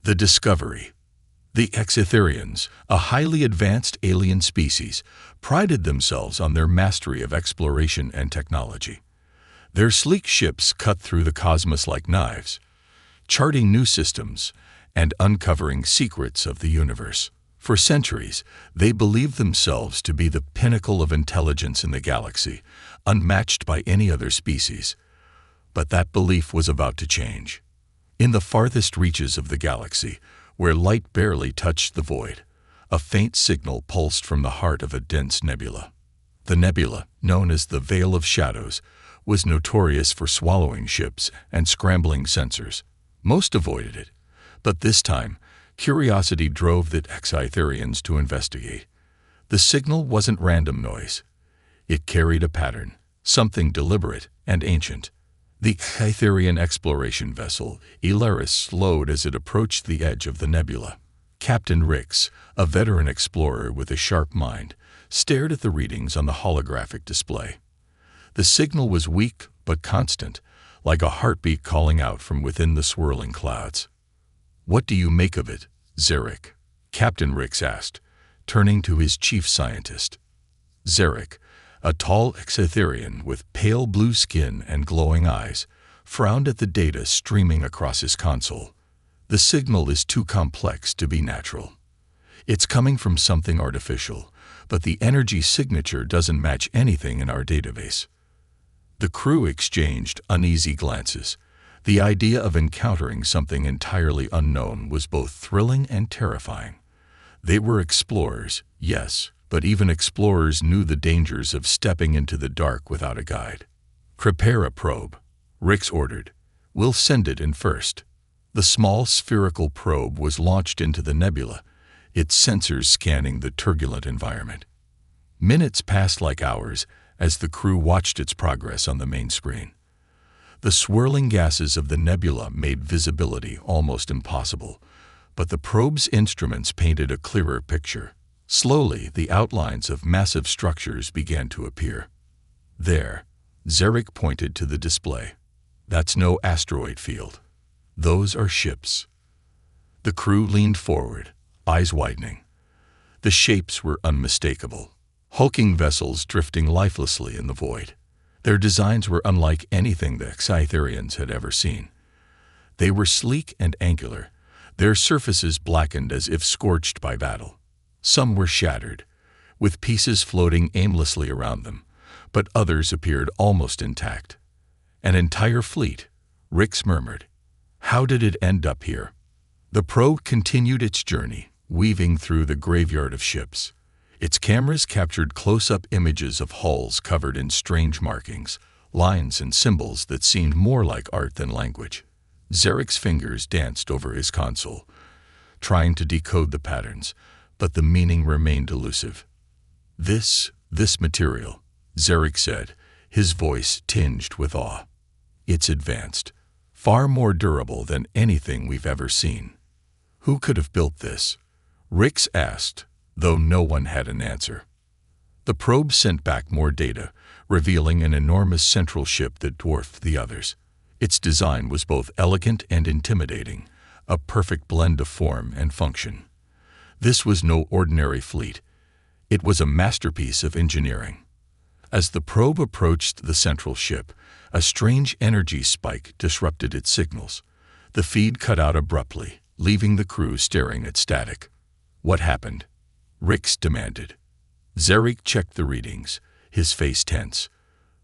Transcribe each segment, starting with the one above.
The discovery. The Exitherians, a highly advanced alien species, prided themselves on their mastery of exploration and technology. Their sleek ships cut through the cosmos like knives, charting new systems and uncovering secrets of the universe. For centuries, they believed themselves to be the pinnacle of intelligence in the galaxy, unmatched by any other species. But that belief was about to change. In the farthest reaches of the galaxy, where light barely touched the void, a faint signal pulsed from the heart of a dense nebula. The nebula, known as the Veil of Shadows, was notorious for swallowing ships and scrambling sensors. Most avoided it, but this time, curiosity drove the Exitherians to investigate. The signal wasn't random noise. It carried a pattern, something deliberate and ancient. The Exitherian exploration vessel, Ilaris, slowed as it approached the edge of the nebula. Captain Rix, a veteran explorer with a sharp mind, stared at the readings on the holographic display. The signal was weak but constant, like a heartbeat calling out from within the swirling clouds. "What do you make of it, Zarek?" Captain Rix asked, turning to his chief scientist. Zarek, a tall Exitherian with pale blue skin and glowing eyes, frowned at the data streaming across his console. "The signal is too complex to be natural. It's coming from something artificial, but the energy signature doesn't match anything in our database." The crew exchanged uneasy glances. The idea of encountering something entirely unknown was both thrilling and terrifying. They were explorers, yes, but even explorers knew the dangers of stepping into the dark without a guide. "Prepare a probe," Rix ordered. "We'll send it in first." The small spherical probe was launched into the nebula, its sensors scanning the turbulent environment. Minutes passed like hours as the crew watched its progress on the main screen. The swirling gases of the nebula made visibility almost impossible, but the probe's instruments painted a clearer picture. Slowly, the outlines of massive structures began to appear. "There," Zarek pointed to the display. "That's no asteroid field. Those are ships." The crew leaned forward, eyes widening. The shapes were unmistakable. Hulking vessels drifting lifelessly in the void. Their designs were unlike anything the Exitherians had ever seen. They were sleek and angular, their surfaces blackened as if scorched by battle. Some were shattered, with pieces floating aimlessly around them, but others appeared almost intact. "An entire fleet," Rix murmured. "How did it end up here?" The probe continued its journey, weaving through the graveyard of ships. Its cameras captured close-up images of hulls covered in strange markings, lines and symbols that seemed more like art than language. Zarek's fingers danced over his console, trying to decode the patterns, but the meaning remained elusive. This material," Zarek said, his voice tinged with awe. "It's advanced, far more durable than anything we've ever seen." "Who could have built this?" Rix asked, though no one had an answer. The probe sent back more data, revealing an enormous central ship that dwarfed the others. Its design was both elegant and intimidating, a perfect blend of form and function. This was no ordinary fleet. It was a masterpiece of engineering. As the probe approached the central ship, a strange energy spike disrupted its signals. The feed cut out abruptly, leaving the crew staring at static. "What happened?" Rix demanded. Zarek checked the readings, his face tense.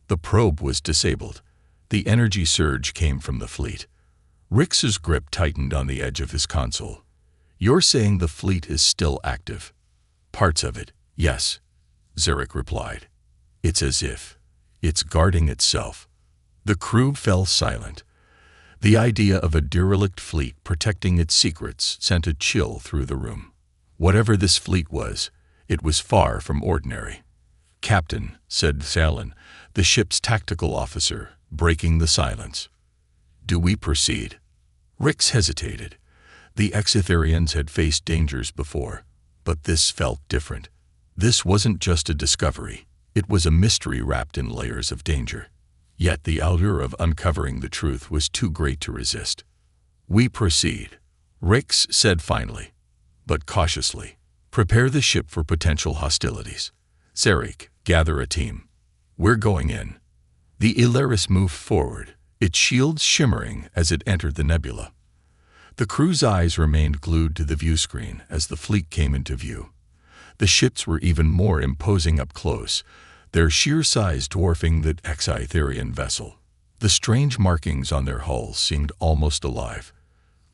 The probe was disabled. The energy surge came from the fleet. Rix's grip tightened on the edge of his console. "You're saying the fleet is still active?" "Parts of it, yes," Zarek replied. "It's as if it's guarding itself." The crew fell silent. The idea of a derelict fleet protecting its secrets sent a chill through the room. Whatever this fleet was, it was far from ordinary. "Captain," said Salin, the ship's tactical officer, breaking the silence. "Do we proceed?" Rix hesitated. The Exitherians had faced dangers before, but this felt different. This wasn't just a discovery. It was a mystery wrapped in layers of danger. Yet the allure of uncovering the truth was too great to resist. "We proceed," Rix said finally, but cautiously. Prepare the ship for potential hostilities. Zarek, gather a team. We're going in. The Ilaris moved forward, its shields shimmering as it entered the nebula. The crew's eyes remained glued to the viewscreen as the fleet came into view. The ships were even more imposing up close, their sheer size dwarfing the Exitherian vessel. The strange markings on their hulls seemed almost alive,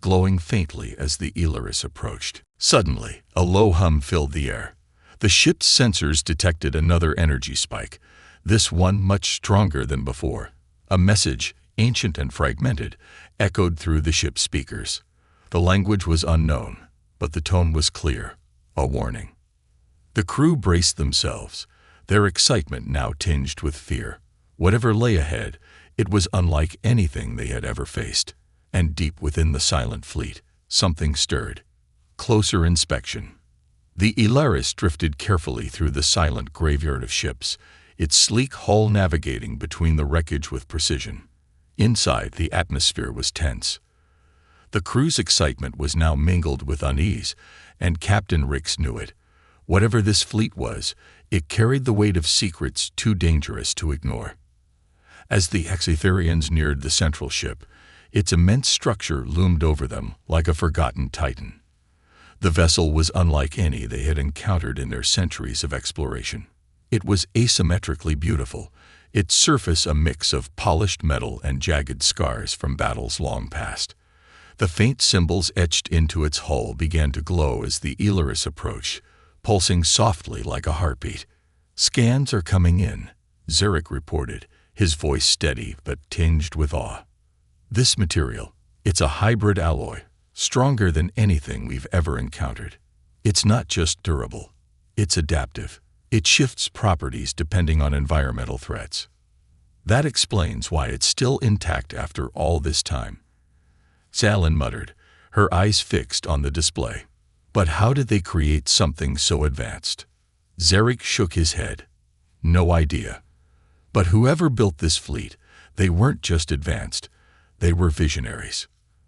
glowing faintly as the Ilaris approached. Suddenly, a low hum filled the air. The ship's sensors detected another energy spike, this one much stronger than before. A message, ancient and fragmented, echoed through the ship's speakers. The language was unknown, but the tone was clear, a warning. The crew braced themselves, their excitement now tinged with fear. Whatever lay ahead, it was unlike anything they had ever faced. And deep within the silent fleet, something stirred. Closer inspection. The Ilaris drifted carefully through the silent graveyard of ships, its sleek hull navigating between the wreckage with precision. Inside, the atmosphere was tense. The crew's excitement was now mingled with unease, and Captain Rix knew it. Whatever this fleet was, it carried the weight of secrets too dangerous to ignore. As the Exitherians neared the central ship, its immense structure loomed over them like a forgotten titan. The vessel was unlike any they had encountered in their centuries of exploration. It was asymmetrically beautiful, its surface a mix of polished metal and jagged scars from battles long past. The faint symbols etched into its hull began to glow as the Ilaris approached, pulsing softly like a heartbeat. "Scans are coming in," Zarek reported, his voice steady but tinged with awe. "This material, it's a hybrid alloy, stronger than anything we've ever encountered. It's not just durable, it's adaptive. It shifts properties depending on environmental threats. That explains why it's still intact after all this time." Zalin muttered, her eyes fixed on the display. But how did they create something so advanced? Zarek shook his head. No idea. But whoever built this fleet, they weren't just advanced, they were visionaries.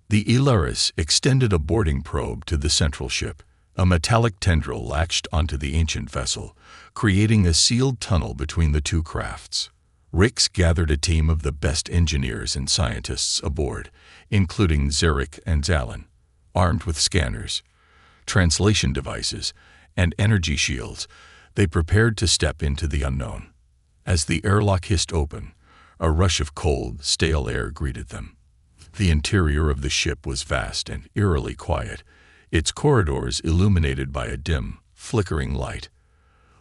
The Ilaris extended a boarding probe to the central ship. A metallic tendril latched onto the ancient vessel, creating a sealed tunnel between the two crafts. Rix gathered a team of the best engineers and scientists aboard, including Zarek and Zalin, armed with scanners, translation devices, and energy shields. They prepared to step into the unknown. As the airlock hissed open, a rush of cold, stale air greeted them. The interior of the ship was vast and eerily quiet, its corridors illuminated by a dim, flickering light.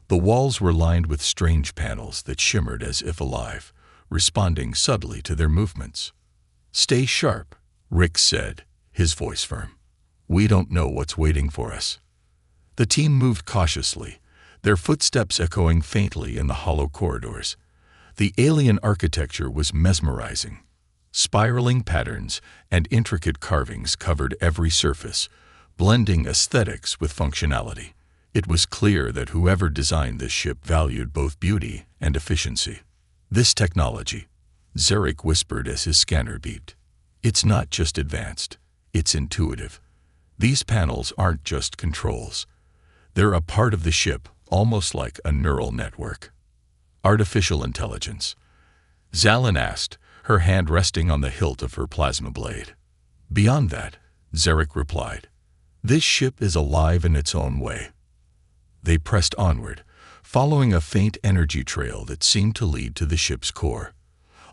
The walls were lined with strange panels that shimmered as if alive, responding subtly to their movements. "Stay sharp," Rix said, his voice firm. "We don't know what's waiting for us." The team moved cautiously, their footsteps echoing faintly in the hollow corridors. The alien architecture was mesmerizing. Spiraling patterns and intricate carvings covered every surface, blending aesthetics with functionality. It was clear that whoever designed this ship valued both beauty and efficiency. "This technology," Zarek whispered as his scanner beeped. "It's not just advanced, it's intuitive. These panels aren't just controls. They're a part of the ship, almost like a neural network." "Artificial intelligence?" Zalin asked, her hand resting on the hilt of her plasma blade. "Beyond that," Zarek replied, "this ship is alive in its own way." They pressed onward, following a faint energy trail that seemed to lead to the ship's core.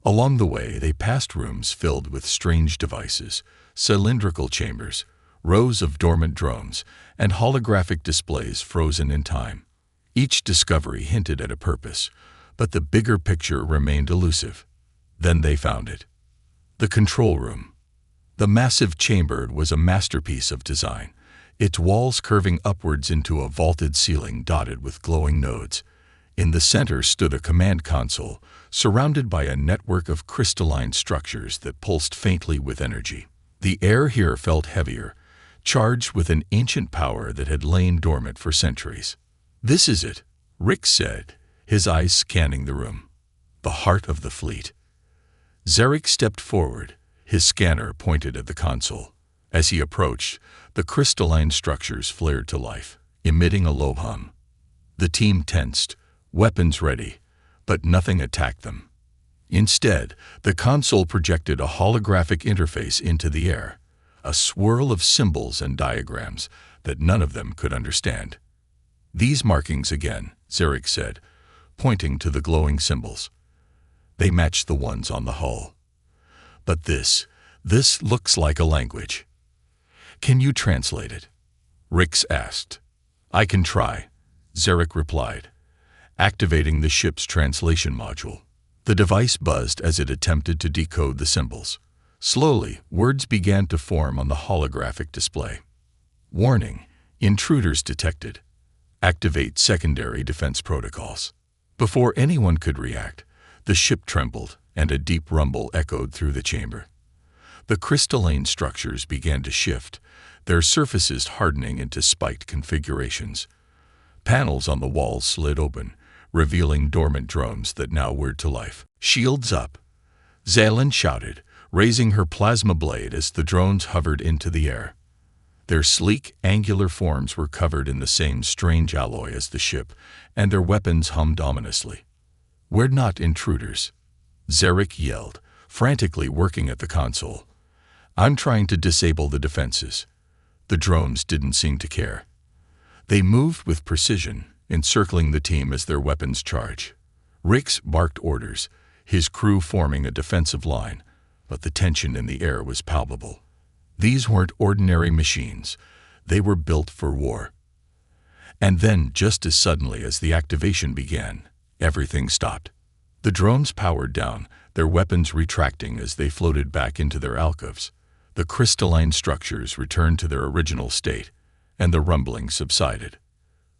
Along the way, they passed rooms filled with strange devices, cylindrical chambers, rows of dormant drones, and holographic displays frozen in time. Each discovery hinted at a purpose, but the bigger picture remained elusive. Then they found it. The control room. The massive chamber was a masterpiece of design, its walls curving upwards into a vaulted ceiling dotted with glowing nodes. In the center stood a command console, surrounded by a network of crystalline structures that pulsed faintly with energy. The air here felt heavier, charged with an ancient power that had lain dormant for centuries. "This is it," Rix said, his eyes scanning the room. "The heart of the fleet." Zarek stepped forward, his scanner pointed at the console. As he approached, the crystalline structures flared to life, emitting a low hum. The team tensed, weapons ready, but nothing attacked them. Instead, the console projected a holographic interface into the air, a swirl of symbols and diagrams that none of them could understand. "These markings again," Zarek said, pointing to the glowing symbols. "They match the ones on the hull. But this looks like a language. Can you translate it?" Rix asked. "I can try," Zarek replied, activating the ship's translation module. The device buzzed as it attempted to decode the symbols. Slowly, words began to form on the holographic display. "Warning, intruders detected. Activate secondary defense protocols." Before anyone could react, the ship trembled and a deep rumble echoed through the chamber. The crystalline structures began to shift, their surfaces hardening into spiked configurations. Panels on the walls slid open, revealing dormant drones that now whirred to life. "Shields up!" Zalen shouted, raising her plasma blade as the drones hovered into the air. Their sleek, angular forms were covered in the same strange alloy as the ship, and their weapons hummed ominously. "We're not intruders," Zarek yelled, frantically working at the console. "I'm trying to disable the defenses." The drones didn't seem to care. They moved with precision, encircling the team as their weapons charged. Rix barked orders, his crew forming a defensive line, but the tension in the air was palpable. These weren't ordinary machines. They were built for war. And then, just as suddenly as the activation began, everything stopped. The drones powered down, their weapons retracting as they floated back into their alcoves. The crystalline structures returned to their original state, and the rumbling subsided.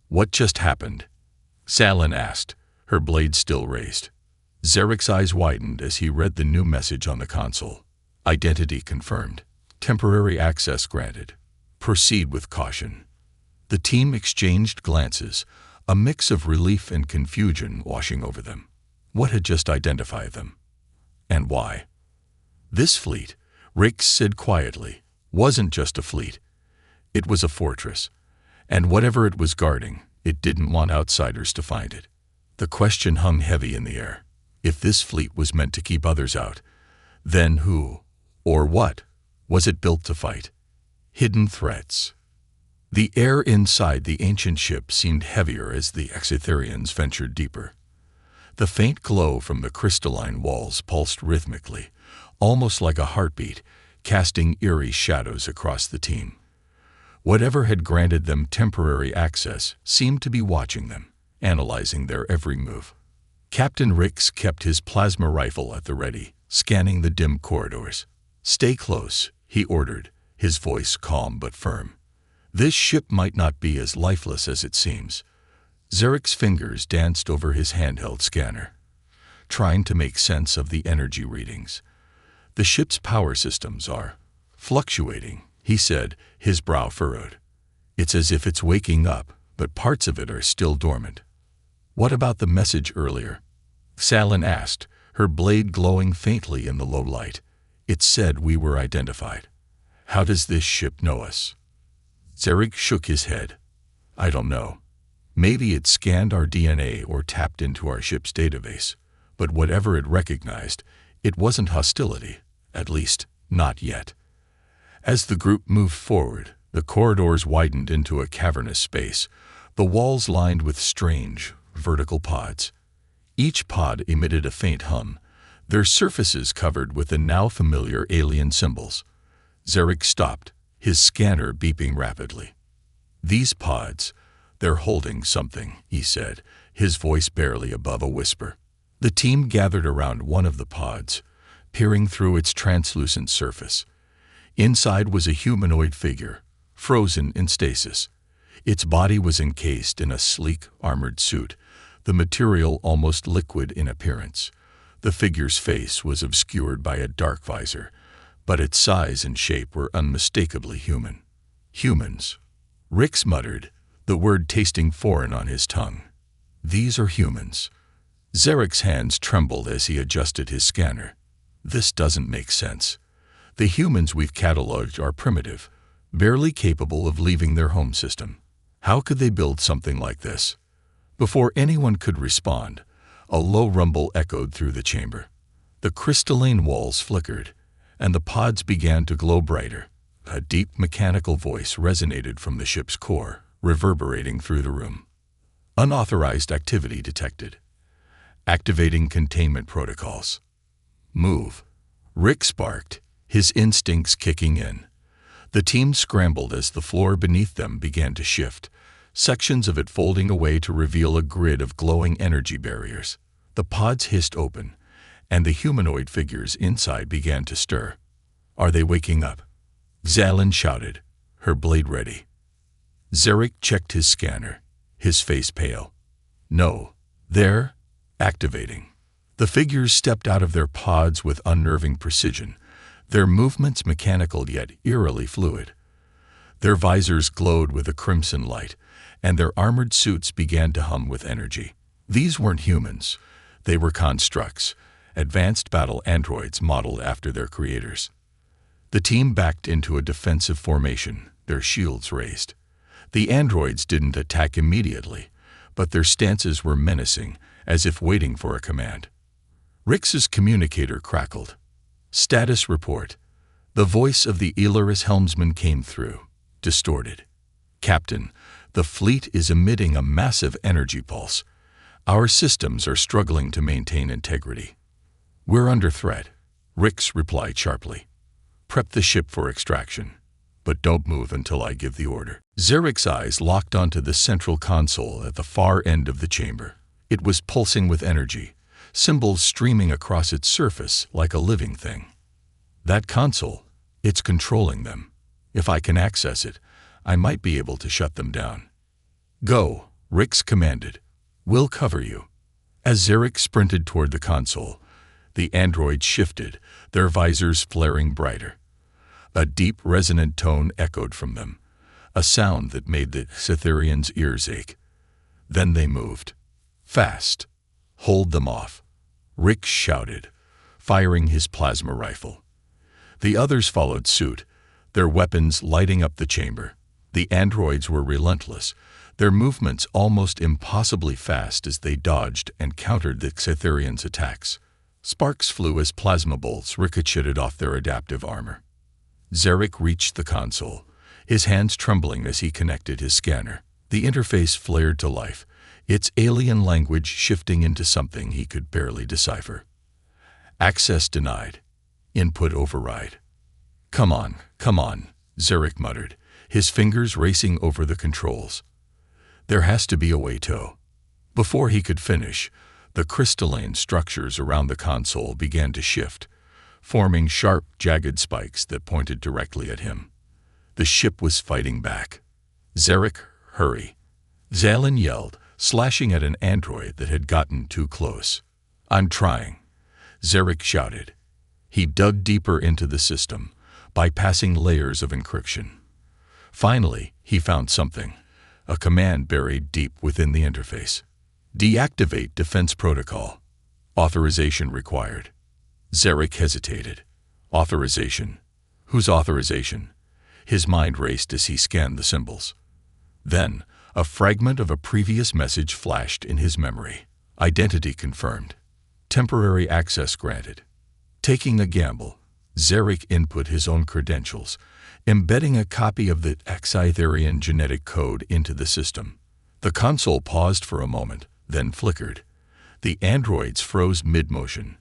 "What just happened?" Zalen asked, her blade still raised. Zarek's eyes widened as he read the new message on the console. "Identity confirmed. Temporary access granted. Proceed with caution." The team exchanged glances, a mix of relief and confusion washing over them. What had just identified them? And why? This fleet, Rix said quietly, wasn't just a fleet. It was a fortress, and whatever it was guarding, it didn't want outsiders to find it. The question hung heavy in the air. If this fleet was meant to keep others out, then who, or what, was it built to fight? Hidden threats. The air inside the ancient ship seemed heavier as the Exetherians ventured deeper. The faint glow from the crystalline walls pulsed rhythmically, almost like a heartbeat, casting eerie shadows across the team. Whatever had granted them temporary access seemed to be watching them, analyzing their every move. Captain Rix kept his plasma rifle at the ready, scanning the dim corridors. "Stay close," he ordered, his voice calm but firm. "This ship might not be as lifeless as it seems." Zarek's fingers danced over his handheld scanner, trying to make sense of the energy readings. "The ship's power systems are fluctuating," he said, his brow furrowed. "It's as if it's waking up, but parts of it are still dormant." "What about the message earlier?" Zalen asked, her blade glowing faintly in the low light. "It said we were identified. How does this ship know us?" Zarek shook his head. "I don't know. Maybe it scanned our DNA or tapped into our ship's database, but whatever it recognized, it wasn't hostility, at least, not yet." As the group moved forward, the corridors widened into a cavernous space, the walls lined with strange, vertical pods. Each pod emitted a faint hum, their surfaces covered with the now familiar alien symbols. Zarek stopped, his scanner beeping rapidly. "These pods, they're holding something," he said, his voice barely above a whisper. The team gathered around one of the pods, peering through its translucent surface. Inside was a humanoid figure, frozen in stasis. Its body was encased in a sleek, armored suit, the material almost liquid in appearance. The figure's face was obscured by a dark visor, but its size and shape were unmistakably human. "Humans," Rix muttered, the word tasting foreign on his tongue. "These are humans." Zarek's hands trembled as he adjusted his scanner. "This doesn't make sense. The humans we've cataloged are primitive, barely capable of leaving their home system. How could they build something like this? Before anyone could respond, a low rumble echoed through the chamber. The crystalline walls flickered, and the pods began to glow brighter. A deep mechanical voice resonated from the ship's core, reverberating through the room. Unauthorized activity detected. Activating containment protocols. Move. Rick sparked, his instincts kicking in. The team scrambled as the floor beneath them began to shift, sections of it folding away to reveal a grid of glowing energy barriers. The pods hissed open, and the humanoid figures inside began to stir. Are they waking up? Zalin shouted, her blade ready. Zarek checked his scanner, his face pale. No, they're activating. The figures stepped out of their pods with unnerving precision, their movements mechanical yet eerily fluid. Their visors glowed with a crimson light, and their armored suits began to hum with energy. These weren't humans. They were constructs, advanced battle androids modeled after their creators. The team backed into a defensive formation, their shields raised. The androids didn't attack immediately, but their stances were menacing, as if waiting for a command. Rix's communicator crackled. Status report. The voice of the Elaris helmsman came through, distorted. Captain, the fleet is emitting a massive energy pulse. Our systems are struggling to maintain integrity. We're under threat, Rix replied sharply. Prep the ship for extraction, but don't move until I give the order. Zarek's eyes locked onto the central console at the far end of the chamber. It was pulsing with energy, symbols streaming across its surface like a living thing. That console, it's controlling them. If I can access it, I might be able to shut them down. Go, Rix commanded. We'll cover you. As Zarek sprinted toward the console, the androids shifted, their visors flaring brighter. A deep, resonant tone echoed from them, a sound that made the Cytherians' ears ache. Then they moved. Fast. Hold them off. Rick shouted, firing his plasma rifle. The others followed suit, their weapons lighting up the chamber. The androids were relentless, their movements almost impossibly fast as they dodged and countered the Cytherians' attacks. Sparks flew as plasma bolts ricocheted off their adaptive armor. Zarek reached the console, his hands trembling as he connected his scanner. The interface flared to life, its alien language shifting into something he could barely decipher. Access denied. Input override. Come on, Zarek muttered, his fingers racing over the controls. There has to be a way to. Before he could finish, the crystalline structures around the console began to shift, forming sharp, jagged spikes that pointed directly at him. The ship was fighting back. Zarek, hurry. Zalin yelled, slashing at an android that had gotten too close. I'm trying, Zarek shouted. He dug deeper into the system, bypassing layers of encryption. Finally, he found something, a command buried deep within the interface. Deactivate defense protocol. Authorization required. Zarek hesitated. Authorization? Whose authorization? His mind raced as he scanned the symbols. Then, a fragment of a previous message flashed in his memory. Identity confirmed. Temporary access granted. Taking a gamble, Zarek input his own credentials, embedding a copy of the Cytherian genetic code into the system. The console paused for a moment, then flickered. The androids froze mid-motion,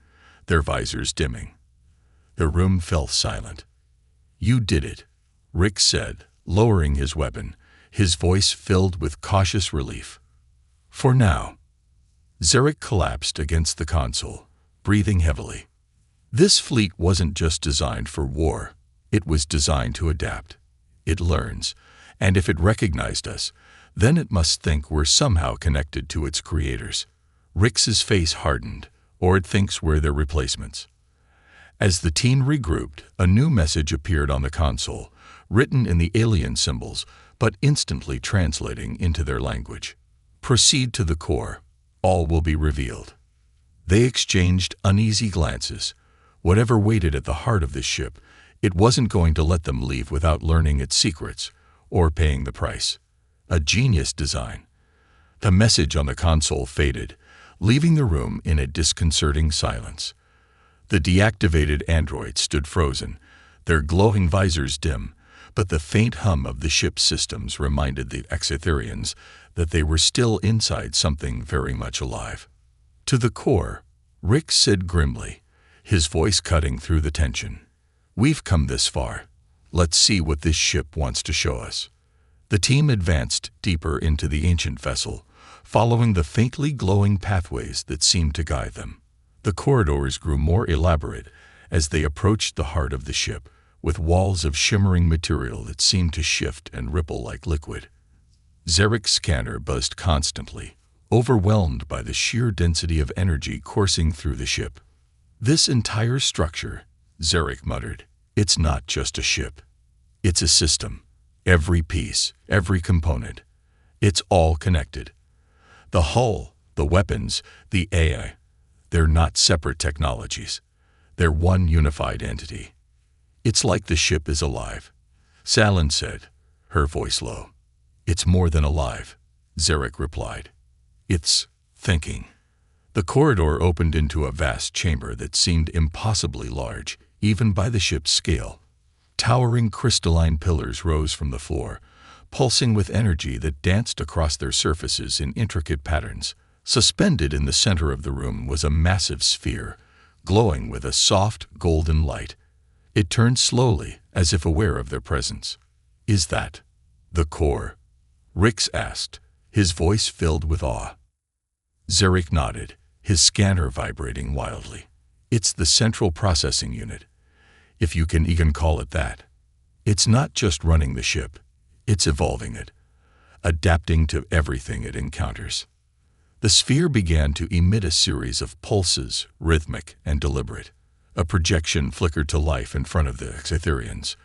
their visors dimming. The room fell silent. You did it, Rick said, lowering his weapon, his voice filled with cautious relief. For now. Zarek collapsed against the console, breathing heavily. This fleet wasn't just designed for war. It was designed to adapt. It learns, and if it recognized us, then it must think we're somehow connected to its creators. Rix's face hardened, or it thinks we're their replacements. As the team regrouped, a new message appeared on the console, written in the alien symbols, but instantly translating into their language. Proceed to the core. All will be revealed. They exchanged uneasy glances. Whatever waited at the heart of this ship, It wasn't going to let them leave without learning its secrets or paying the price. A genius design. The message on the console faded, leaving the room in a disconcerting silence. The deactivated androids stood frozen, their glowing visors dim, but the faint hum of the ship's systems reminded the Exetherians that they were still inside something very much alive. To the core, Rick said grimly, his voice cutting through the tension. "We've come this far. Let's see what this ship wants to show us." The team advanced deeper into the ancient vessel, following the faintly glowing pathways that seemed to guide them. The corridors grew more elaborate as they approached the heart of the ship, with walls of shimmering material that seemed to shift and ripple like liquid. Zarek's scanner buzzed constantly, overwhelmed by the sheer density of energy coursing through the ship. "This entire structure," Zarek muttered, "it's not just a ship. It's a system. Every piece, every component. It's all connected. The hull, the weapons, the AI. They're not separate technologies. They're one unified entity." "It's like the ship is alive," Salen said, her voice low. "It's more than alive," Zarek replied. "It's thinking." The corridor opened into a vast chamber that seemed impossibly large, even by the ship's scale. Towering crystalline pillars rose from the floor, pulsing with energy that danced across their surfaces in intricate patterns. Suspended in the center of the room was a massive sphere, glowing with a soft, golden light. It turned slowly, as if aware of their presence. "Is that the core?" Rix asked, his voice filled with awe. Zarek nodded, his scanner vibrating wildly. "It's the central processing unit, if you can even call it that. It's not just running the ship, it's evolving it, adapting to everything it encounters." The sphere began to emit a series of pulses, rhythmic and deliberate. A projection flickered to life in front of the Exetherians,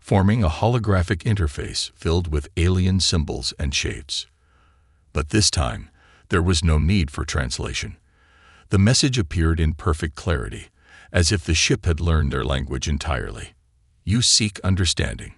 forming a holographic interface filled with alien symbols and shapes. But this time, there was no need for translation. The message appeared in perfect clarity, as if the ship had learned their language entirely. "You seek understanding.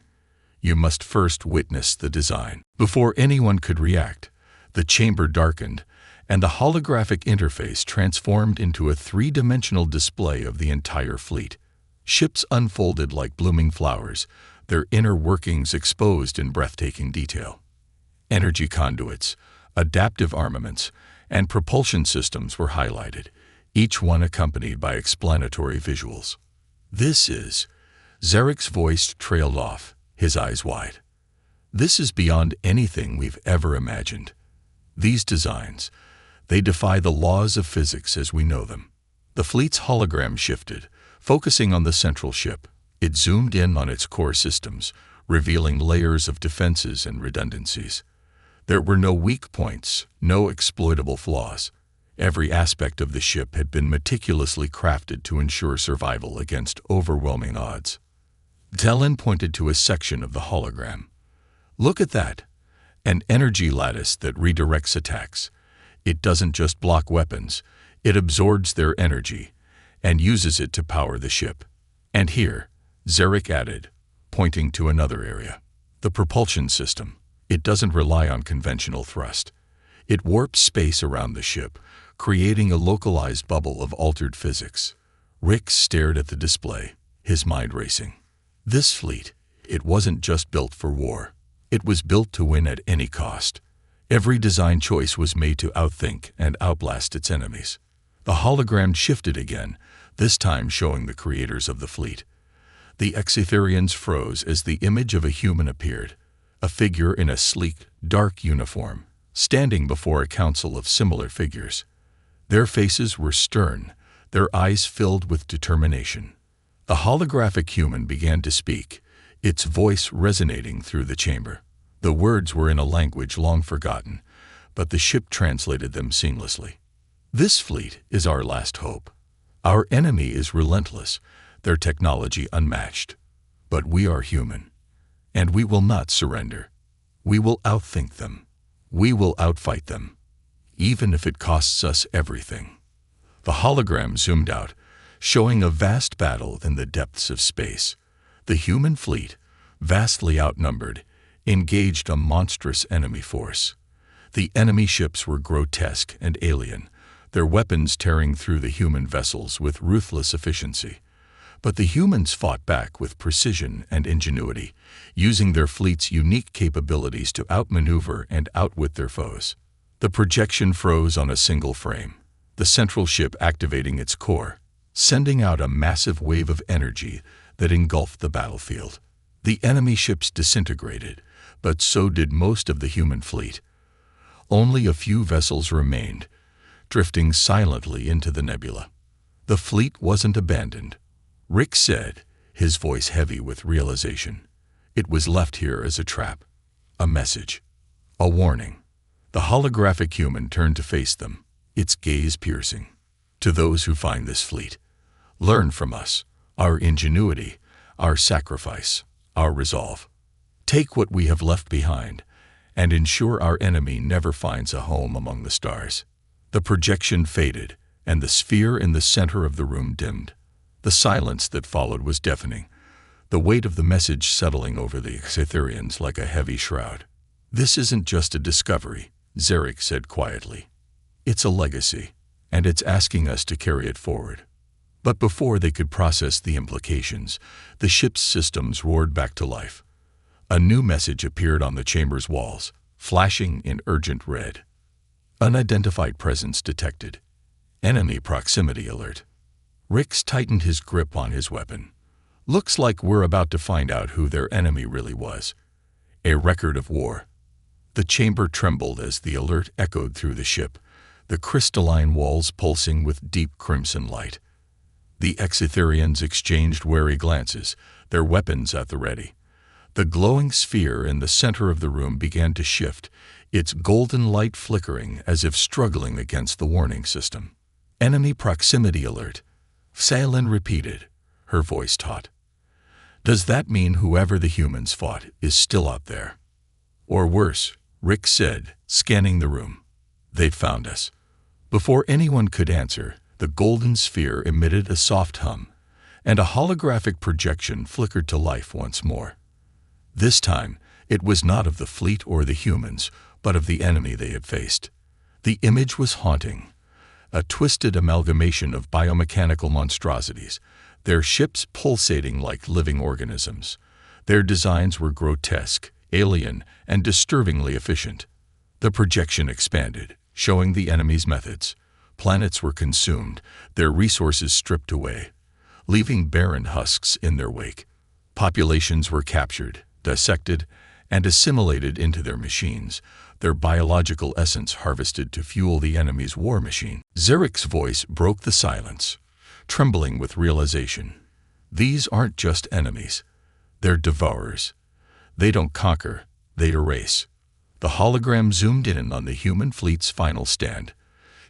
You must first witness the design." Before anyone could react, the chamber darkened, and the holographic interface transformed into a three-dimensional display of the entire fleet. Ships unfolded like blooming flowers, their inner workings exposed in breathtaking detail. Energy conduits, adaptive armaments, and propulsion systems were highlighted, each one accompanied by explanatory visuals. "This is..." Zarek's voice trailed off, his eyes wide. "This is beyond anything we've ever imagined. These designs, they defy the laws of physics as we know them." The fleet's hologram shifted, focusing on the central ship. It zoomed in on its core systems, revealing layers of defenses and redundancies. There were no weak points, no exploitable flaws. Every aspect of the ship had been meticulously crafted to ensure survival against overwhelming odds. Talon pointed to a section of the hologram. "Look at that! An energy lattice that redirects attacks. It doesn't just block weapons, it absorbs their energy and uses it to power the ship." "And here," Zarek added, pointing to another area, "the propulsion system. It doesn't rely on conventional thrust. It warps space around the ship, creating a localized bubble of altered physics." Rick stared at the display, his mind racing. This fleet, it wasn't just built for war. It was built to win at any cost. Every design choice was made to outthink and outblast its enemies. The hologram shifted again, this time showing the creators of the fleet. The Exetherians froze as the image of a human appeared, a figure in a sleek, dark uniform, standing before a council of similar figures. Their faces were stern, their eyes filled with determination. The holographic human began to speak, its voice resonating through the chamber. The words were in a language long forgotten, but the ship translated them seamlessly. "This fleet is our last hope. Our enemy is relentless, their technology unmatched. But we are human, and we will not surrender. We will outthink them. We will outfight them, even if it costs us everything." The hologram zoomed out, showing a vast battle in the depths of space. The human fleet, vastly outnumbered, engaged a monstrous enemy force. The enemy ships were grotesque and alien, their weapons tearing through the human vessels with ruthless efficiency. But the humans fought back with precision and ingenuity, using their fleet's unique capabilities to outmaneuver and outwit their foes. The projection froze on a single frame, the central ship activating its core, sending out a massive wave of energy that engulfed the battlefield. The enemy ships disintegrated, but so did most of the human fleet. Only a few vessels remained, drifting silently into the nebula. The fleet wasn't abandoned, Rick said, his voice heavy with realization. It was left here as a trap, a message, a warning. The holographic human turned to face them, its gaze piercing. To those who find this fleet, learn from us, our ingenuity, our sacrifice, our resolve. Take what we have left behind, and ensure our enemy never finds a home among the stars. The projection faded, and the sphere in the center of the room dimmed. The silence that followed was deafening, the weight of the message settling over the Eartherians like a heavy shroud. This isn't just a discovery, Zarek said quietly. It's a legacy, and it's asking us to carry it forward. But before they could process the implications, the ship's systems roared back to life. A new message appeared on the chamber's walls, flashing in urgent red. Unidentified presence detected. Enemy proximity alert. Rix tightened his grip on his weapon. Looks like we're about to find out who their enemy really was. A record of war. The chamber trembled as the alert echoed through the ship, the crystalline walls pulsing with deep crimson light. The Exetherians exchanged wary glances, their weapons at the ready. The glowing sphere in the center of the room began to shift, its golden light flickering as if struggling against the warning system. Enemy proximity alert. Psilin repeated, her voice taut. Does that mean whoever the humans fought is still out there? Or worse, Rick said, scanning the room. They've found us. Before anyone could answer, the golden sphere emitted a soft hum, and a holographic projection flickered to life once more. This time, it was not of the fleet or the humans, but of the enemy they had faced. The image was haunting, a twisted amalgamation of biomechanical monstrosities, their ships pulsating like living organisms. Their designs were grotesque, alien, and disturbingly efficient. The projection expanded, showing the enemy's methods. Planets were consumed, their resources stripped away, leaving barren husks in their wake. Populations were captured, dissected, and assimilated into their machines, their biological essence harvested to fuel the enemy's war machine. Zarek's voice broke the silence, trembling with realization. These aren't just enemies. They're devourers. They don't conquer, they erase. The hologram zoomed in on the human fleet's final stand,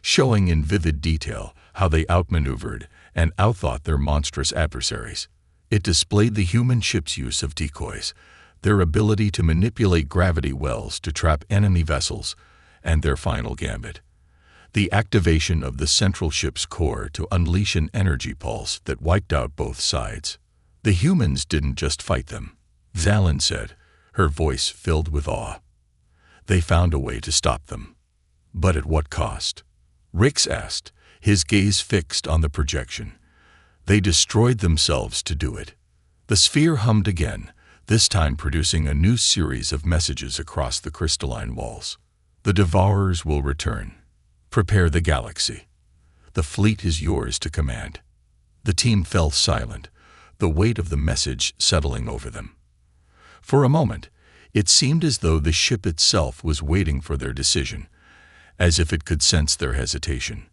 showing in vivid detail how they outmaneuvered and outthought their monstrous adversaries. It displayed the human ship's use of decoys, their ability to manipulate gravity wells to trap enemy vessels, and their final gambit. The activation of the central ship's core to unleash an energy pulse that wiped out both sides. The humans didn't just fight them, Zalin said, her voice filled with awe. They found a way to stop them. But at what cost? Rix asked, his gaze fixed on the projection. They destroyed themselves to do it. The sphere hummed again, this time producing a new series of messages across the crystalline walls. The Devourers will return. Prepare the galaxy. The fleet is yours to command. The team fell silent, the weight of the message settling over them. For a moment, it seemed as though the ship itself was waiting for their decision, as if it could sense their hesitation.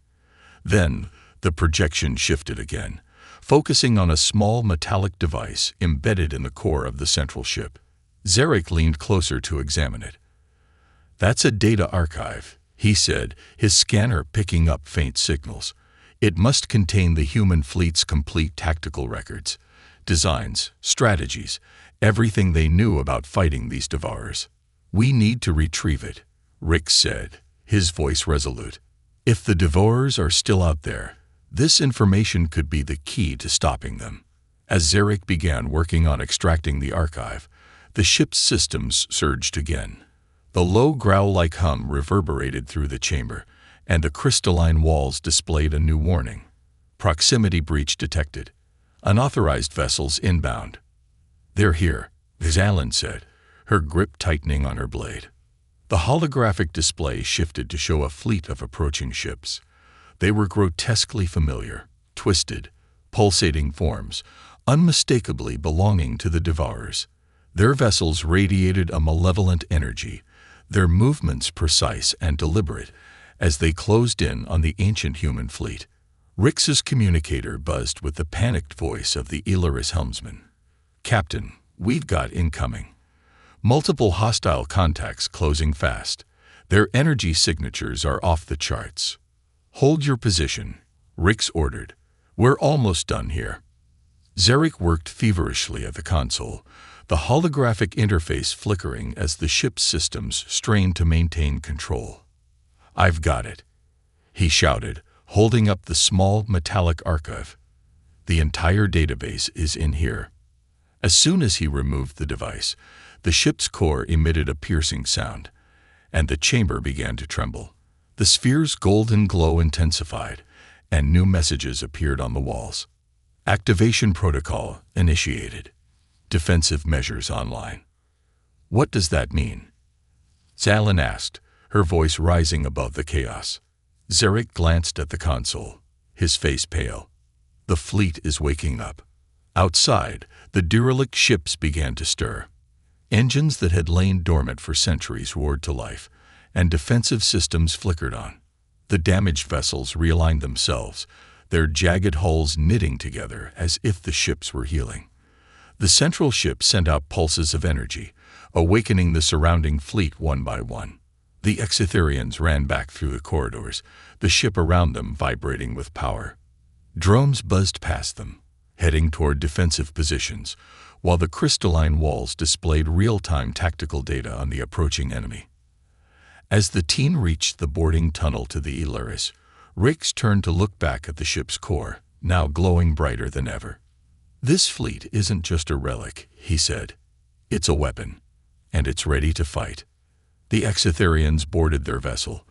Then, the projection shifted again, focusing on a small metallic device embedded in the core of the central ship. Zarek leaned closer to examine it. That's a data archive, he said, his scanner picking up faint signals. It must contain the human fleet's complete tactical records, designs, strategies, everything they knew about fighting these Devourers. We need to retrieve it, Rick said, his voice resolute. If the Devourers are still out there, this information could be the key to stopping them. As Zarek began working on extracting the archive, the ship's systems surged again. The low growl-like hum reverberated through the chamber, and the crystalline walls displayed a new warning. Proximity breach detected. Unauthorized vessels inbound. "They're here," Zalin said, her grip tightening on her blade. The holographic display shifted to show a fleet of approaching ships. They were grotesquely familiar, twisted, pulsating forms, unmistakably belonging to the Devourers. Their vessels radiated a malevolent energy, their movements precise and deliberate, as they closed in on the ancient human fleet. Rix's communicator buzzed with the panicked voice of the Ilaris helmsman. "Captain, we've got incoming. Multiple hostile contacts closing fast. Their energy signatures are off the charts." "Hold your position," Rix ordered. "We're almost done here." Zarek worked feverishly at the console, the holographic interface flickering as the ship's systems strained to maintain control. "I've got it," he shouted, holding up the small metallic archive. "The entire database is in here." As soon as he removed the device, the ship's core emitted a piercing sound, and the chamber began to tremble. The sphere's golden glow intensified, and new messages appeared on the walls. "Activation protocol initiated. Defensive measures online." "What does that mean?" Zalin asked, her voice rising above the chaos. Zarek glanced at the console, his face pale. "The fleet is waking up." Outside, the derelict ships began to stir. Engines that had lain dormant for centuries roared to life, and defensive systems flickered on. The damaged vessels realigned themselves, their jagged hulls knitting together as if the ships were healing. The central ship sent out pulses of energy, awakening the surrounding fleet one by one. The Exitherians ran back through the corridors, the ship around them vibrating with power. Drones buzzed past them, heading toward defensive positions, while the crystalline walls displayed real-time tactical data on the approaching enemy. As the team reached the boarding tunnel to the Ilaris, Rix turned to look back at the ship's core, now glowing brighter than ever. "This fleet isn't just a relic," he said. "It's a weapon, and it's ready to fight." The Exitherians boarded their vessel,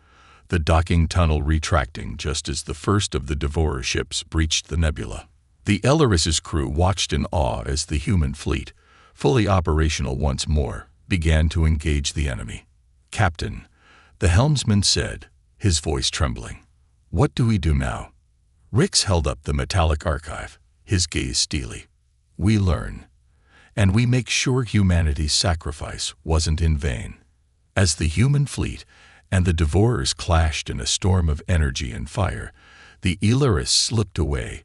the docking tunnel retracting just as the first of the Devourer ships breached the nebula. The Ilaris's crew watched in awe as the human fleet, fully operational once more, began to engage the enemy. "Captain," the helmsman said, his voice trembling. "What do we do now?" Rix held up the metallic archive, his gaze steely. "We learn, and we make sure humanity's sacrifice wasn't in vain." As the human fleet and the Devourers clashed in a storm of energy and fire, the Ilaris slipped away,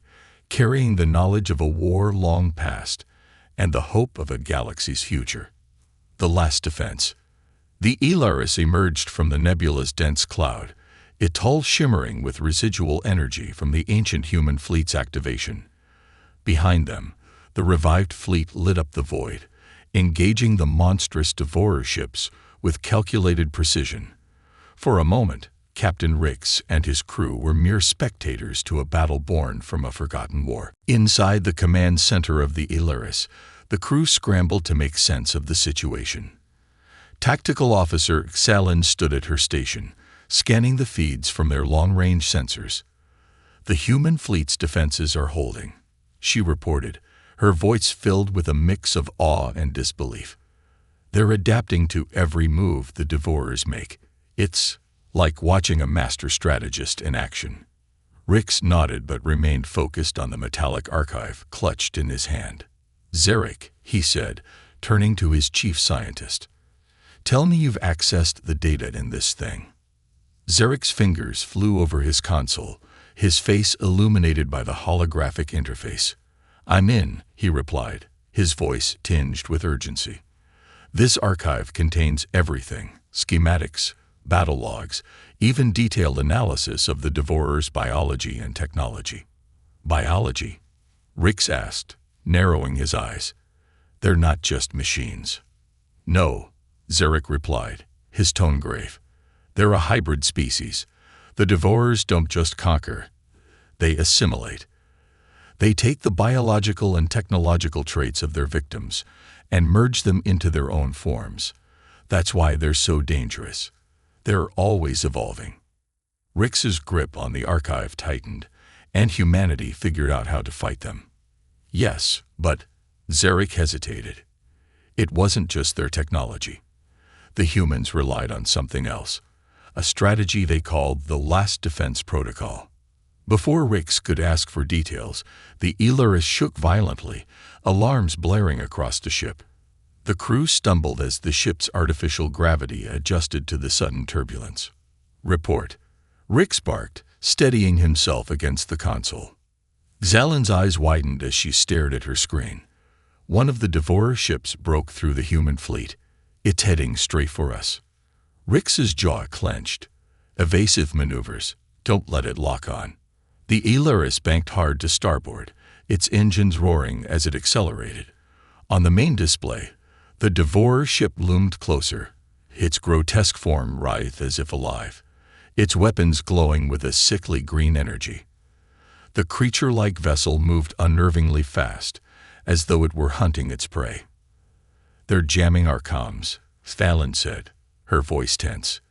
carrying the knowledge of a war long past and the hope of a galaxy's future. The last defense. The Ilaris emerged from the nebula's dense cloud, its hull shimmering with residual energy from the ancient human fleet's activation. Behind them, the revived fleet lit up the void, engaging the monstrous Devourer ships with calculated precision. For a moment, Captain Rix and his crew were mere spectators to a battle born from a forgotten war. Inside the command center of the Ilaris, the crew scrambled to make sense of the situation. Tactical Officer Xalin stood at her station, scanning the feeds from their long-range sensors. "The human fleet's defenses are holding," she reported, her voice filled with a mix of awe and disbelief. "They're adapting to every move the Devourers make. It's like watching a master strategist in action." Rix nodded but remained focused on the metallic archive clutched in his hand. "Zarek," he said, turning to his chief scientist, "tell me you've accessed the data in this thing." Zarek's fingers flew over his console, his face illuminated by the holographic interface. "I'm in," he replied, his voice tinged with urgency. "This archive contains everything: schematics, battle logs, even detailed analysis of the Devourers' biology and technology." "Biology?" Rix asked, narrowing his eyes. "They're not just machines." "No," Zarek replied, his tone grave. "They're a hybrid species. The Devourers don't just conquer, they assimilate. They take the biological and technological traits of their victims and merge them into their own forms. That's why they're so dangerous. They're always evolving. Rix's grip on the archive tightened, and humanity figured out how to fight them. Yes, but Zarek hesitated. It wasn't just their technology. The humans relied on something else, a strategy they called the Last Defense Protocol. Before Rix could ask for details, the Elaris shook violently, alarms blaring across the ship. The crew stumbled as the ship's artificial gravity adjusted to the sudden turbulence. "Report," Rix barked, steadying himself against the console. Xalan's eyes widened as she stared at her screen. One of the Devourer ships broke through the human fleet. It's heading straight for us. Rix's jaw clenched. Evasive maneuvers. Don't let it lock on. The Elaris banked hard to starboard, its engines roaring as it accelerated. On the main display, the Devourer ship loomed closer, its grotesque form writhed as if alive, its weapons glowing with a sickly green energy. The creature-like vessel moved unnervingly fast, as though it were hunting its prey. "They're jamming our comms," Fallon said, her voice tense.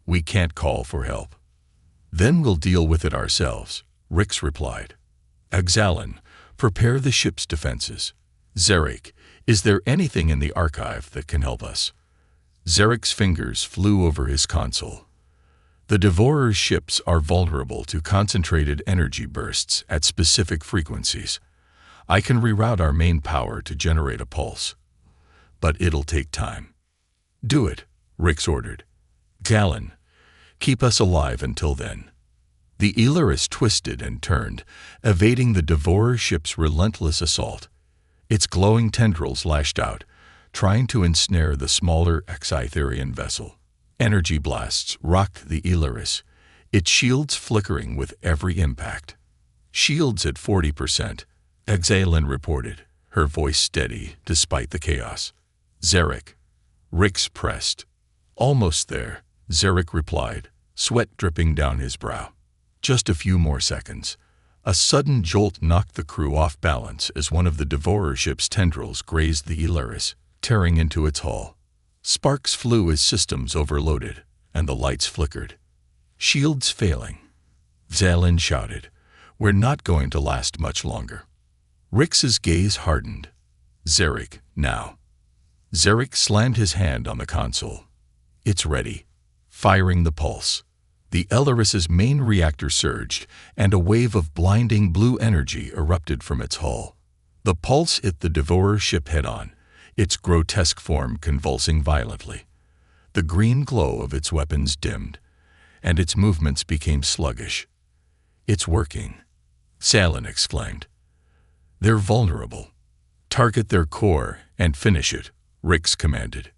"We can't call for help." "Then we'll deal with it ourselves," Rix replied. "Xalan, prepare the ship's defenses. Zarek, is there anything in the archive that can help us?" Zarek's fingers flew over his console. The Devourer's ships are vulnerable to concentrated energy bursts at specific frequencies. I can reroute our main power to generate a pulse. But it'll take time. "Do it," Rix ordered. "Xalan, keep us alive until then." The Elaris twisted and turned, evading the Devourer ship's relentless assault. Its glowing tendrils lashed out, trying to ensnare the smaller Exitherian vessel. Energy blasts rocked the Elaris, its shields flickering with every impact. "Shields at 40%, Xalan reported, her voice steady despite the chaos. "Zarek." Rix pressed. "Almost there," Zarek replied, sweat dripping down his brow. "Just a few more seconds." A sudden jolt knocked the crew off balance as one of the Devourer ship's tendrils grazed the Elaris, tearing into its hull. Sparks flew as systems overloaded, and the lights flickered. "Shields failing," Xalan shouted. "We're not going to last much longer." Rix's gaze hardened. "Zarek, now." Zarek slammed his hand on the console. "It's ready." Firing the pulse. The Elaris's main reactor surged, and a wave of blinding blue energy erupted from its hull. The pulse hit the Devourer ship head-on, its grotesque form convulsing violently. The green glow of its weapons dimmed, and its movements became sluggish. "It's working," Xalan exclaimed. "They're vulnerable. Target their core and finish it," Rix commanded.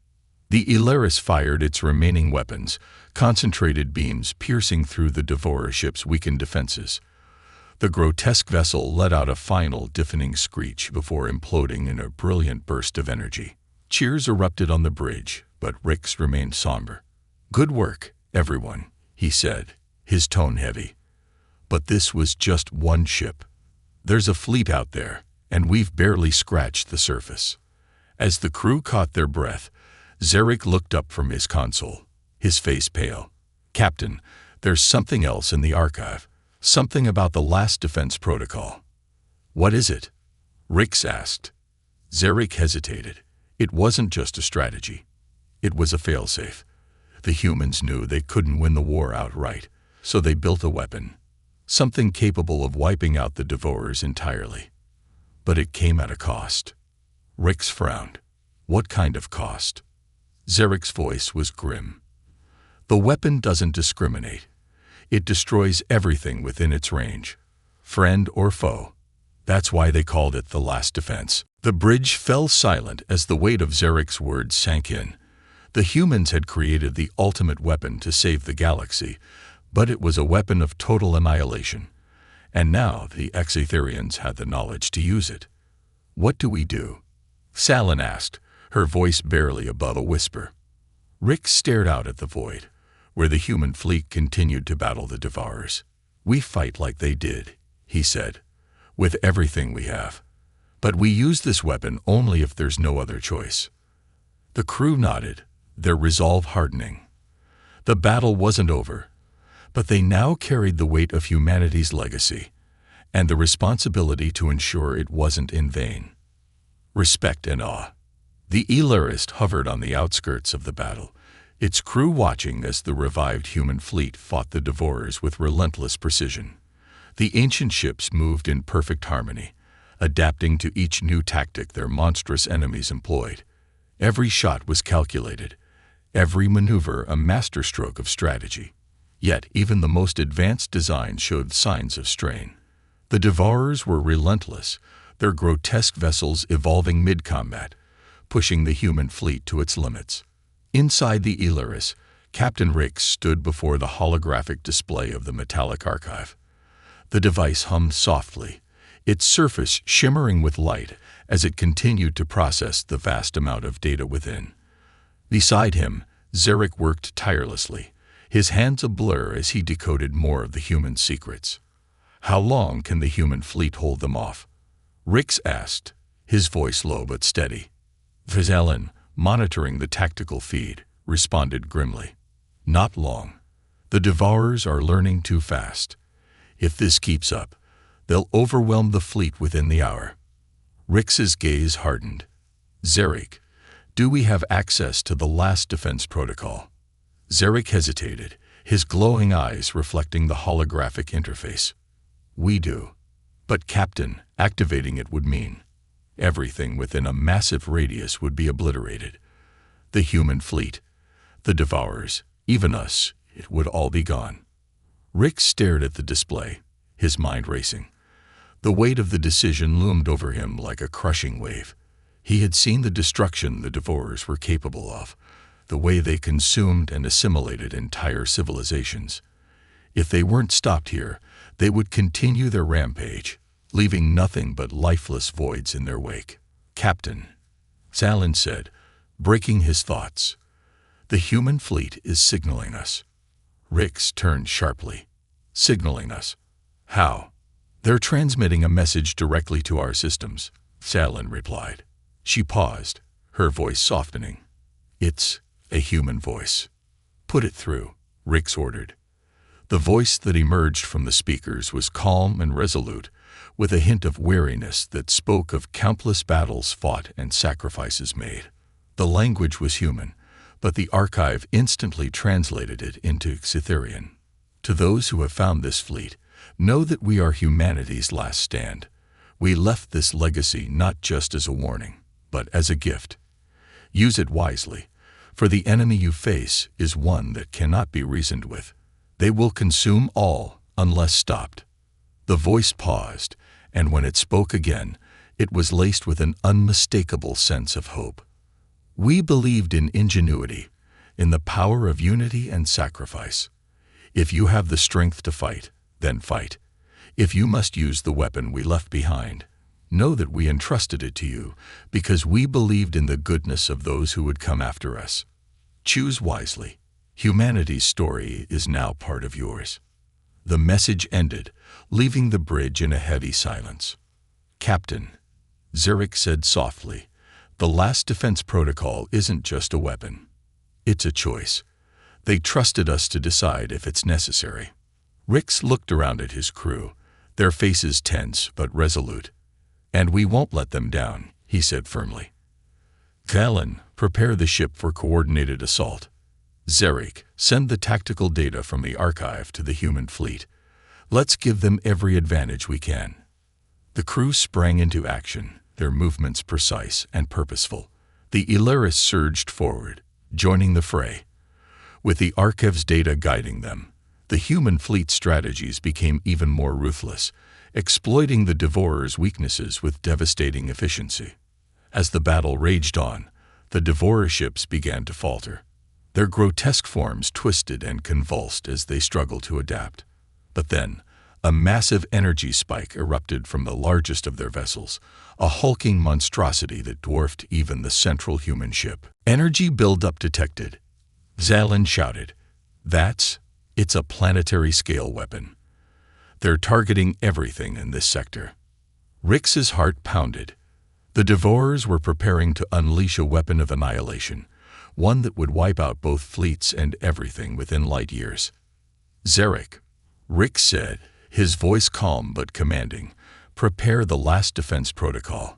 The Elaris fired its remaining weapons, concentrated beams piercing through the Devourer ship's weakened defenses. The grotesque vessel let out a final deafening screech before imploding in a brilliant burst of energy. Cheers erupted on the bridge, but Rix remained somber. "Good work, everyone," he said, his tone heavy. "But this was just one ship. There's a fleet out there, and we've barely scratched the surface." As the crew caught their breath, Zarek looked up from his console, his face pale. "Captain, there's something else in the archive. Something about the Last Defense Protocol." "What is it?" Rix asked. Zarek hesitated. It wasn't just a strategy. It was a failsafe. The humans knew they couldn't win the war outright, so they built a weapon. Something capable of wiping out the Devourers entirely. But it came at a cost. Rix frowned. "What kind of cost?" Zarek's voice was grim. "The weapon doesn't discriminate. It destroys everything within its range, friend or foe. That's why they called it the Last Defense." The bridge fell silent as the weight of Zarek's words sank in. The humans had created the ultimate weapon to save the galaxy, but it was a weapon of total annihilation. And now the Exitherians had the knowledge to use it. "What do we do?" Xalan asked, her voice barely above a whisper. Rix stared out at the void, where the human fleet continued to battle the Devourers. "We fight like they did," he said. with everything we have. But we use this weapon only if there's no other choice. The crew nodded, their resolve hardening. The battle wasn't over, but they now carried the weight of humanity's legacy and the responsibility to ensure it wasn't in vain. Respect and awe. The Illyris hovered on the outskirts of the battle, its crew watching as the revived human fleet fought the Devourers with relentless precision. The ancient ships moved in perfect harmony, adapting to each new tactic their monstrous enemies employed. Every shot was calculated, every maneuver a masterstroke of strategy. Yet even the most advanced designs showed signs of strain. The Devourers were relentless, their grotesque vessels evolving mid-combat, pushing the human fleet to its limits. Inside the Illyris, Captain Rix stood before the holographic display of the metallic archive. The device hummed softly, its surface shimmering with light as it continued to process the vast amount of data within. Beside him, Zarek worked tirelessly, his hands a blur as he decoded more of the human secrets. How long can the human fleet hold them off? Rix asked, his voice low but steady. Vizelen, monitoring the tactical feed, responded grimly. Not long. The Devourers are learning too fast. If this keeps up, they'll overwhelm the fleet within the hour. Rix's gaze hardened. Zarek, do we have access to the last defense protocol? Zarek hesitated, his glowing eyes reflecting the holographic interface. We do. But Captain, activating it would mean everything within a massive radius would be obliterated. The human fleet, the Devourers, even us, it would all be gone. Rick stared at the display, his mind racing. The weight of the decision loomed over him like a crushing wave. He had seen the destruction the Devourers were capable of, the way they consumed and assimilated entire civilizations. If they weren't stopped here, they would continue their rampage, leaving nothing but lifeless voids in their wake. Captain, Zalin said, breaking his thoughts, the human fleet is signaling us. Rix turned sharply. Signaling us? How? They're transmitting a message directly to our systems, Zalin replied. She paused, her voice softening. It's a human voice. Put it through, Rix ordered. The voice that emerged from the speakers was calm and resolute, with a hint of weariness that spoke of countless battles fought and sacrifices made. The language was human, but the archive instantly translated it into Xitherian. To those who have found this fleet, know that we are humanity's last stand. We left this legacy not just as a warning, but as a gift. Use it wisely, for the enemy you face is one that cannot be reasoned with. They will consume all unless stopped. The voice paused, and when it spoke again, it was laced with an unmistakable sense of hope. We believed in ingenuity, in the power of unity and sacrifice. If you have the strength to fight, then fight. If you must use the weapon we left behind, know that we entrusted it to you because we believed in the goodness of those who would come after us. Choose wisely. Humanity's story is now part of yours. The message ended, leaving the bridge in a heavy silence. Captain, Zarek said softly, the last defense protocol isn't just a weapon. It's a choice. They trusted us to decide if it's necessary. Rix looked around at his crew, their faces tense but resolute. And we won't let them down, he said firmly. Kalen, prepare the ship for coordinated assault. Zarek, send the tactical data from the archive to the human fleet. Let's give them every advantage we can. The crew sprang into action, their movements precise and purposeful. The Illyris surged forward, joining the fray. With the archive's data guiding them, the human fleet's strategies became even more ruthless, exploiting the Devourers' weaknesses with devastating efficiency. As the battle raged on, the Devourer ships began to falter. Their grotesque forms twisted and convulsed as they struggled to adapt. But then, a massive energy spike erupted from the largest of their vessels, a hulking monstrosity that dwarfed even the central human ship. Energy buildup detected. Zalin shouted, It's a planetary-scale weapon. They're targeting everything in this sector. Rick's heart pounded. The Devourers were preparing to unleash a weapon of annihilation, one that would wipe out both fleets and everything within light years. "Zarek," Rick said, his voice calm but commanding, "prepare the last defense protocol."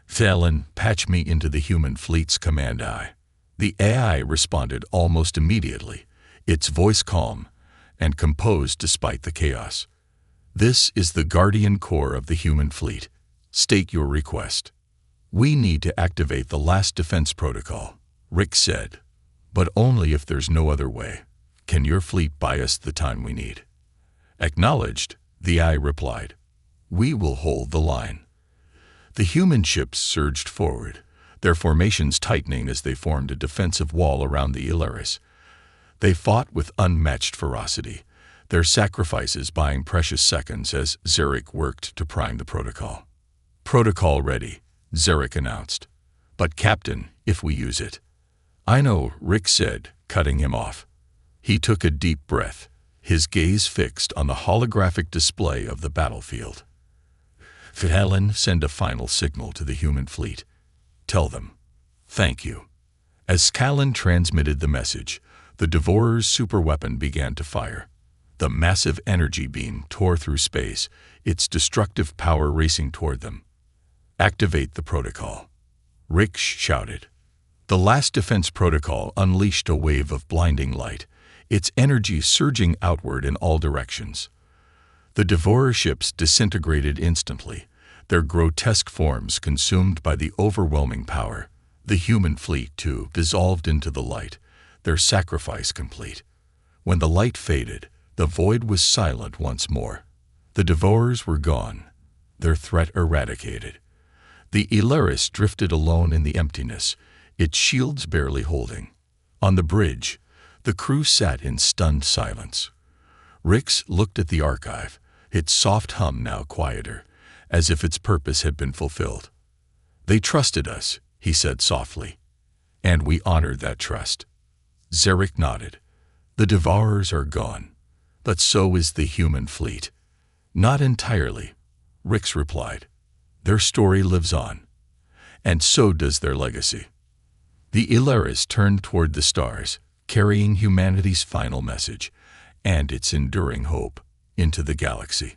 "Thalen, patch me into the human fleet's command eye." The AI responded almost immediately, its voice calm and composed despite the chaos. "This is the Guardian Core of the human fleet. State your request." "We need to activate the last defense protocol," Rick said, "but only if there's no other way. Can your fleet buy us the time we need?" "Acknowledged," the AI replied. "We will hold the line." The human ships surged forward, their formations tightening as they formed a defensive wall around the Ilaris. They fought with unmatched ferocity, their sacrifices buying precious seconds as Zarek worked to prime the protocol. "Protocol ready," Zarek announced. "But Captain, if we use it." "I know," Rick said, cutting him off. He took a deep breath, his gaze fixed on the holographic display of the battlefield. "Thalen, send a final signal to the human fleet. Tell them, thank you." As Scalen transmitted the message, the Devourer's superweapon began to fire. The massive energy beam tore through space, its destructive power racing toward them. "Activate the protocol," Rick shouted. The last defense protocol unleashed a wave of blinding light, its energy surging outward in all directions. The Devourer ships disintegrated instantly, their grotesque forms consumed by the overwhelming power. The human fleet, too, dissolved into the light, their sacrifice complete. When the light faded, the void was silent once more. The Devourers were gone, their threat eradicated. The Ilaris drifted alone in the emptiness, its shields barely holding. On the bridge, the crew sat in stunned silence. Rix looked at the archive, its soft hum now quieter, as if its purpose had been fulfilled. "They trusted us," he said softly, "and we honored that trust." Zarek nodded. "The Devourers are gone, but so is the human fleet." "Not entirely," Rix replied. "Their story lives on, and so does their legacy." The Ilaris turned toward the stars, carrying humanity's final message and its enduring hope into the galaxy.